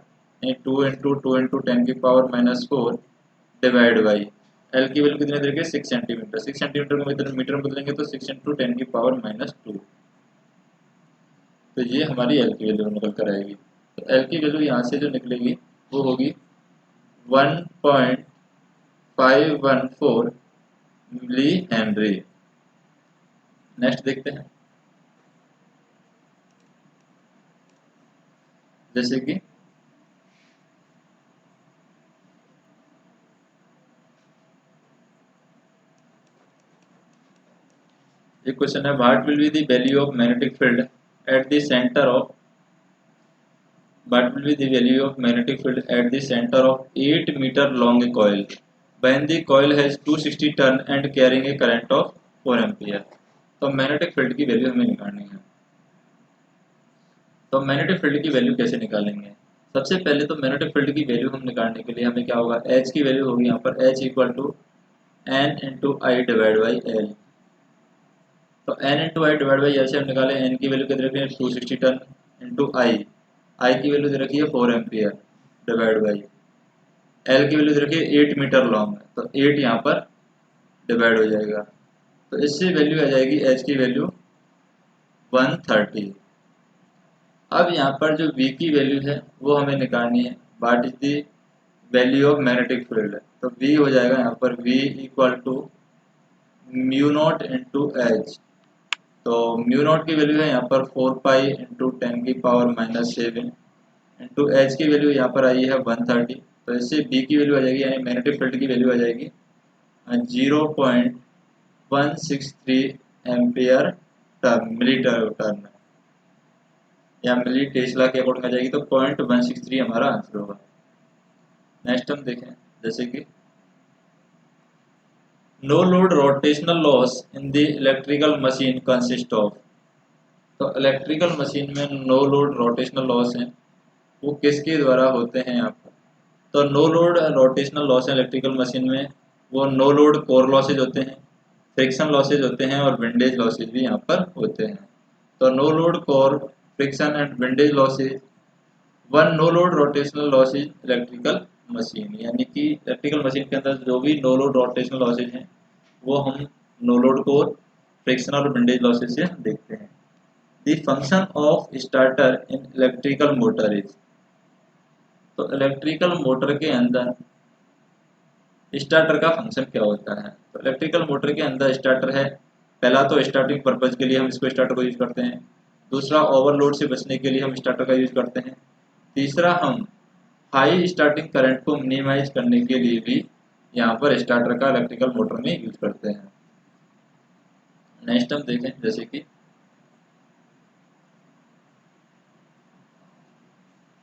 2 इंटू 10⁻⁴ डिवाइड बाई एल की वैल्यू कितने दे रखी है 6 सेंटीमीटर। 6 सेंटीमीटर को मीटर में बदलेंगे तो 6 इंटू 10⁻⁻²। तो ये हमारी एल की वैल्यू निकल कर आएगी। तो एल की वैल्यू यहाँ से जो निकलेगी वो होगी 1.514 मिली हेनरी। नेक्स्ट देखते हैं, जैसे कि एक क्वेश्चन है, what will be the value of magnetic field at the centre of what will be the value of magnetic field at the center of 8-meter long coil when the coil has 260 turn and carrying a current of 4 ampere। तो magnetic field की value हमें निकालनी है। तो magnetic field की value कैसे निकालेंगे? सबसे पहले तो मैग्नेटिक फील्ड की वैल्यू हम निकालने के लिए हमें क्या होगा, H की वैल्यू होगी यहाँ पर H equal to N into I divide by L. तो N into I divide by L से हम निकालें, एन की वैल्यू कितने रखी है 260 टन इंटू आई की वैल्यू दे रखी है 4 एम्पियर डिवाइड बाई एल की वैल्यू दे रखी है 8 मीटर लॉन्ग है, तो 8 यहाँ पर डिवाइड हो जाएगा। तो इससे वैल्यू आ जाएगी एच की वैल्यू 130। अब यहाँ पर जो V की वैल्यू है वो हमें निकालनी है, what is the value of magnetic field. तो V हो जाएगा यहाँ पर V equal to mu naught into H. तो म्यू नॉट की वैल्यू है यहाँ पर 4 पाई इंटू 10⁻⁻⁷ इंटू एच की वैल्यू यहाँ पर आई है 130। तो इससे बी की वैल्यू आ जाएगी, यानी मैग्नेटिक फील्ड की वैल्यू आ जाएगी 0.163 एम्पियर टर्न मिली टर्न या मिली टेस्ला के अकॉर्डिंग आ जाएगी। तो 0.163 हमारा आंसर होगा। नेक्स्ट हम देखें, जैसे कि no load rotational loss in the electrical machine consist of. तो इलेक्ट्रिकल मशीन में नो लोड रोटेशनल लॉस हैं वो किसके द्वारा होते हैं यहाँ पर? तो नो लोड रोटेशनल लॉस है इलेक्ट्रिकल मशीन में, वो नो लोड कोर लॉसेज होते हैं, फ्रिक्शन लॉसेज होते हैं और विंडेज लॉसेज भी यहाँ पर होते हैं। तो no load core friction and windage losses, one no load rotational losses electrical machine, यानी कि इलेक्ट्रिकल मशीन के अंदर जो भी नो लोड रोटेशनल लॉसेज हैं वो हम नो लोड कोर फ्रिक्शन और विंडेज लॉसेज से देखते हैं। The function of starter in electrical motor is. तो इलेक्ट्रिकल मोटर के अंदर स्टार्टर का फंक्शन क्या होता है? तो इलेक्ट्रिकल मोटर के अंदर स्टार्टर है, पहला तो स्टार्टिंग पर्पज के लिए हम इसको स्टार्टर को यूज करते हैं, दूसरा ओवरलोड से बचने के लिए हम स्टार्टर का यूज करते हैं, तीसरा हम हाई स्टार्टिंग करंट को मिनिमाइज करने के लिए भी यहाँ पर स्टार्टर का इलेक्ट्रिकल मोटर में यूज करते हैं। नेक्स्ट हम देखें, जैसे कि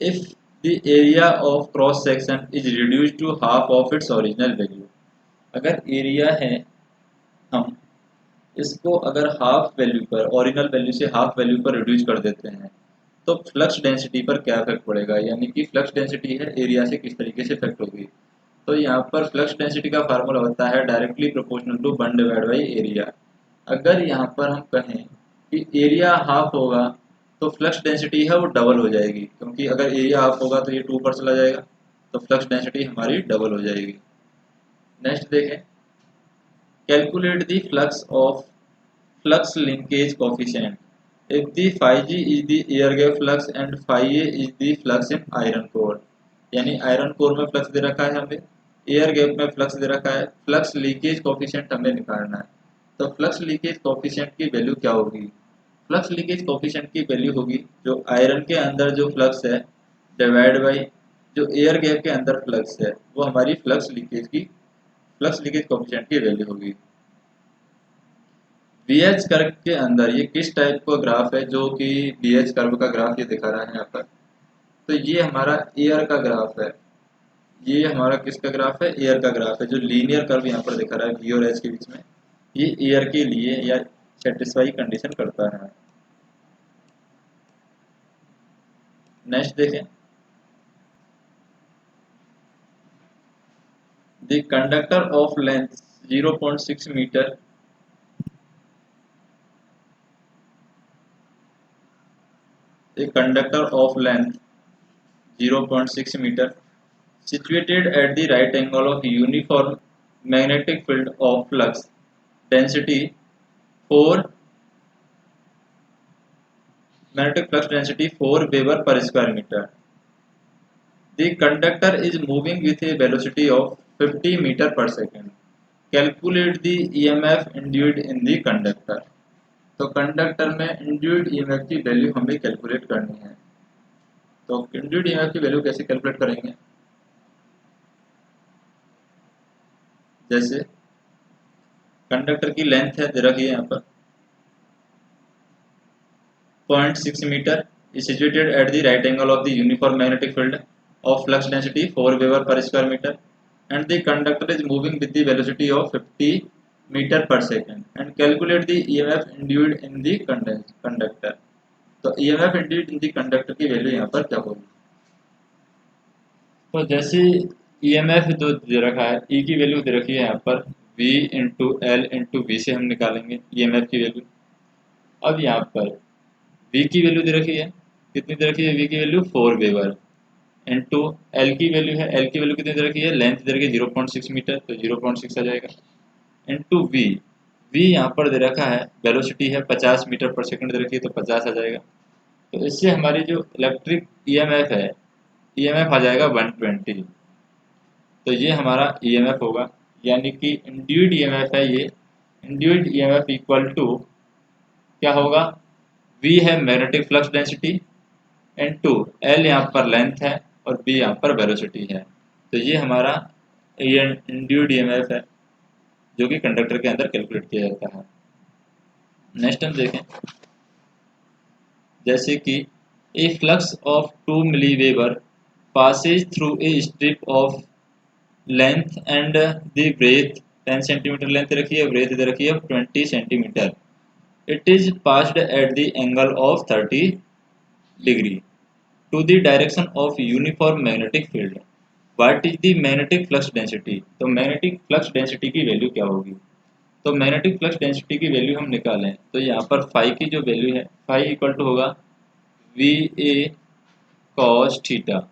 if the area of cross section is reduced to half of its original value. अगर एरिया है हम इसको अगर हाफ वैल्यू पर, ओरिजिनल वैल्यू से हाफ वैल्यू पर रिड्यूस कर देते हैं तो फ्लक्स डेंसिटी पर क्या इफेक्ट पड़ेगा, यानी कि फ्लक्स डेंसिटी है एरिया से किस तरीके से इफेक्ट होगी। तो यहाँ पर फ्लक्स डेंसिटी का फार्मूला होता है directly proportional to 1 divide by area. अगर यहाँ पर हम कहें कि एरिया हाफ होगा तो फ्लक्स डेंसिटी है वो डबल हो जाएगी, क्योंकि अगर एरिया हाफ होगा तो ये 2 पर चला जाएगा, तो फ्लक्स डेंसिटी हमारी डबल हो जाएगी। नेक्स्ट देखें, calculate the flux of flux linkage coefficient if the phi g is the air gap flux and phi a is the flux in iron core। यानी आयरन कोर में flux दे रखा है हमें, air gap में flux दे रखा है, flux leakage coefficient हमें निकालना है। तो फ्लक्स लीकेज कोफिशिएंट की वैल्यू क्या होगी? फ्लक्स लीकेज कोफिशिएंट की वैल्यू होगी जो आयरन के अंदर जो फ्लक्स है डिवाइड बाई जो एयर गैप के अंदर फ्लक्स है, वो हमारी फ्लक्स लीकेज की फ्लक्स लीकेज कोएफिशिएंट की वैल्यू होगी। बीएच कर्व के अंदर ये किस टाइप का ग्राफ है, जो कि बीएच कर्व का ग्राफ ये दिखा रहा है यहाँ पर। तो ये हमारा एयर का ग्राफ है, ये हमारा किसका ग्राफ है, एयर का ग्राफ है। जो लीनियर कर्व यहाँ पर दिखा रहा है बी और एच के बीच में, ये एयर के लिए या सेटिस्फाई कंडीशन करता है। नेक्स्ट देखें, the conductor of length 0.6 metre a conductor of length 0.6 meter situated at the right angle of uniform magnetic field of flux density 4 magnetic flux density 4 Weber per square meter. The conductor is moving with a velocity of 50 meter per second. Calculate the EMF induced in the conductor. तो conductor में induced EMF की value हमें calculate करनी है। तो induced EMF की value कैसे calculate करेंगे, जैसे कंडक्टर की लेंथ है दे रखी है यहाँ पर 0.6 metre is situated at the right angle of the uniform magnetic field of flux density 4 Weber per square meter and the conductor is moving with the velocity of 50 meter per second and calculate the EMF induced in the conductor. तो EMF induced in the conductor की value यहाँ पर क्या होगी। तो जैसे EMF जो दे रखा है, E की वैल्यू दे रखी है यहाँ पर V into L into V से हम निकालेंगे EMF की वैल्यू। अब यहाँ पर V की वैल्यू दे रखी है, कितनी दे रखी है, V की वैल्यू 4 वेबर इंटू एल की वैल्यू है, एल की वैल्यू कितनी दे रखी है, लेंथ दे रखी है 0.6 मीटर, तो 0.6 आ जाएगा इंटू वी। वी यहाँ पर दे रखा है, वेलोसिटी है 50 मीटर पर सेकंड दे रखी है, तो 50 आ जाएगा। तो इससे हमारी जो इलेक्ट्रिक ईएमएफ है, ईएमएफ आ जाएगा 120। तो ये हमारा ईएमएफ होगा, यानी कि इंड्यूस्ड ईएमएफ है ये। इंड्यूस्ड ईएमएफ इक्वल टू क्या होगा, वी है magnetic flux density into L यहाँ पर लेंथ है और बी यहाँ पर वेलोसिटी है। तो ये हमारा इंड्यूस्ड ईएमएफ है जो कि कंडक्टर के अंदर कैलकुलेट किया जाता है। नेक्स्ट हम देखें, जैसे कि a flux of 2 milli weber passes through a strip of length and the breadth 10 centimetre length रखी है, ब्रेथ दे रखी है 20 centimetre. It is passed at the angle of 30 degree to the direction of uniform magnetic field. What is the magnetic flux density? तो magnetic flux density की value क्या होगी। तो magnetic flux density की वैल्यू हम निकालें तो यहाँ पर फाई की जो वैल्यू है, फाई इक्वल टू होगा वी ए कॉस थीटा,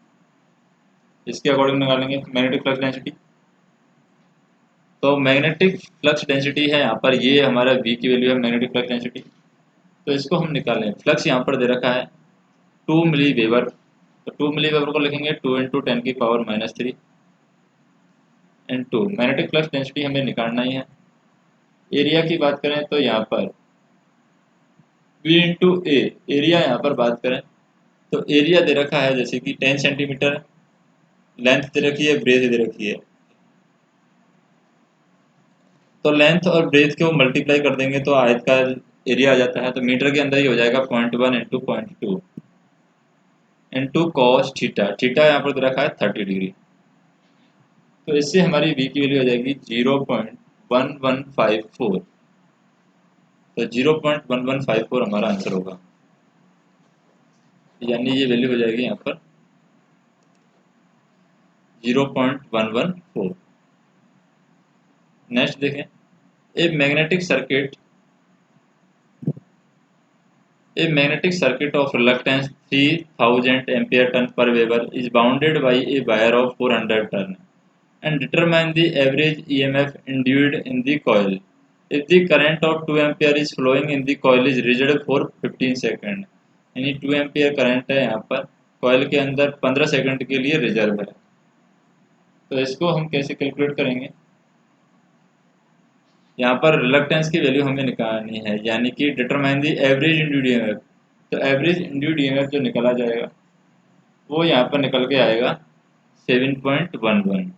इसके अकॉर्डिंग निकालेंगे मैग्नेटिक फ्लक्स डेंसिटी। तो मैग्नेटिक फ्लक्स डेंसिटी है यहाँ पर, ये हमारा वी की वैल्यू है मैग्नेटिक फ्लक्स डेंसिटी। तो इसको हम निकालें, फ्लक्स यहाँ पर दे रखा है 2 मिली वेबर, तो 2 मिली वेबर को लिखेंगे 2 इंटू 10 की power -3 into magnetic flux density हमें निकालना ही है। एरिया की बात करें तो यहाँ पर V इंटू ए, एरिया यहाँ पर बात करें तो एरिया दे रखा है जैसे कि 10 सेंटीमीटर, लेंथ दे रखी है, ब्रेथ दे रखी है। तो लेंथ और ब्रेथ को मल्टीप्लाई कर देंगे तो आयत का एरिया आ जाता है। तो मीटर के अंदर ही हो जाएगा 0.1 into 0.2 into cos theta, theta यहाँ पर दे रखा है 30 डिग्री। तो इससे हमारी V की वैल्यू आ जाएगी 0.1154। तो 0.1154 हमारा आंसर होगा, यानी ये वैल्यू हो जाएगी यहाँ पर 0.114। नेक्स्ट देखें, a magnetic circuit of reluctance 3000 ampere turn per Weber is bounded by a wire of 400 turn and determine the average EMF induced in the coil. If the current of 2 ampere is flowing in the coil is reserved for 15 second, यानी 2 ampere current है यहाँ पर coil के अंदर 15 second के लिए reserve है। तो इसको हम कैसे कैलकुलेट करेंगे, यहाँ पर रिलक्टेंस की वैल्यू हमें निकालनी है, यानी कि determine the average induced EMF. तो एवरेज इंड्यूस्ड ईएमएफ जो निकला जाएगा वो यहाँ पर निकल के आएगा 7.11।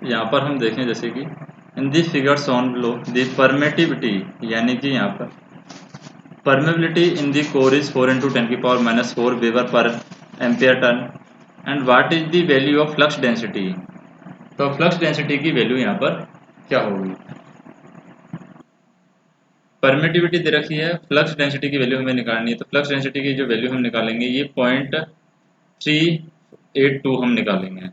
यहाँ पर हम देखें जैसे कि in the figures on below the permittivity, यानी कि यहाँ पर permeability in the core is 4 × 10⁻⁻4 weber per ampere turn and what is the value of flux density. तो फ्लक्स डेंसिटी की वैल्यू यहाँ पर क्या होगी। परमिटिविटी दे रखी है, फ्लक्स डेंसिटी की वैल्यू हमें निकालनी है। तो फ्लक्स डेंसिटी की जो वैल्यू हम निकालेंगे ये 0.382 हम निकालेंगे।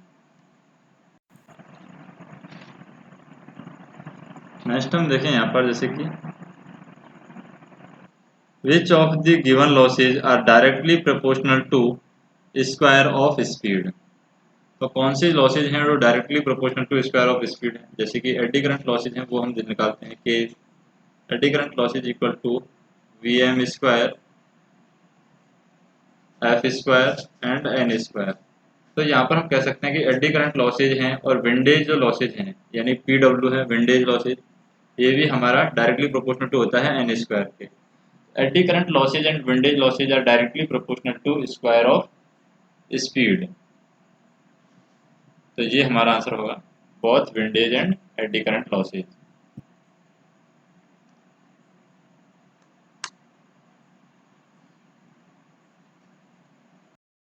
नेक्स्ट हम देखें यहाँ पर जैसे कि which of the given losses are directly proportional to square of speed. तो कौन सी लॉसेज हैं जो directly proportional to square of speed है। जैसे कि एडी करंट लॉसेज हैं वो हम निकालते हैं कि eddy current losses equal to V M square F square and N square. तो यहाँ पर हम कह सकते हैं कि एडी करंट लॉसेज हैं और विंडेज जो लॉसेज हैं यानी पी डब्ल्यू है विंडेज लॉसेज, ये भी हमारा डायरेक्टली प्रोपोर्शनल टू होता है एन स्क्वायर के। Eddy current losses and windage losses are directly proportional to square of speed. तो ये हमारा आंसर होगा both windage and eddy current losses.